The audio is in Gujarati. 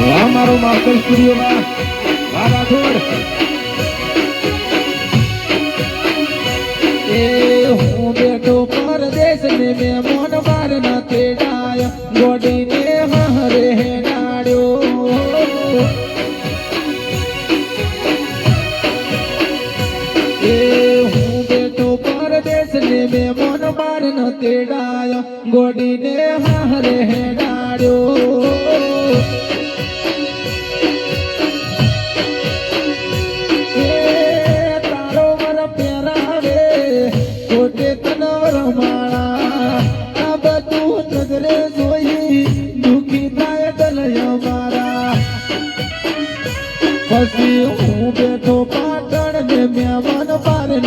અમારો માસ્ટર સ્ટુડિયોમાં રાઠોડ એ હું બેઠો પરદેશ ને મેં મોન માર ન તેડાય ગોડીને હરે હેડાડ્યો એ હું બેઠો પરદેશ ને મેં મોન માર ન તેડાય ગોડીને હરે હેડાડ્યો પછી હું બેઠો પાટણ ને મેં મન પાર ન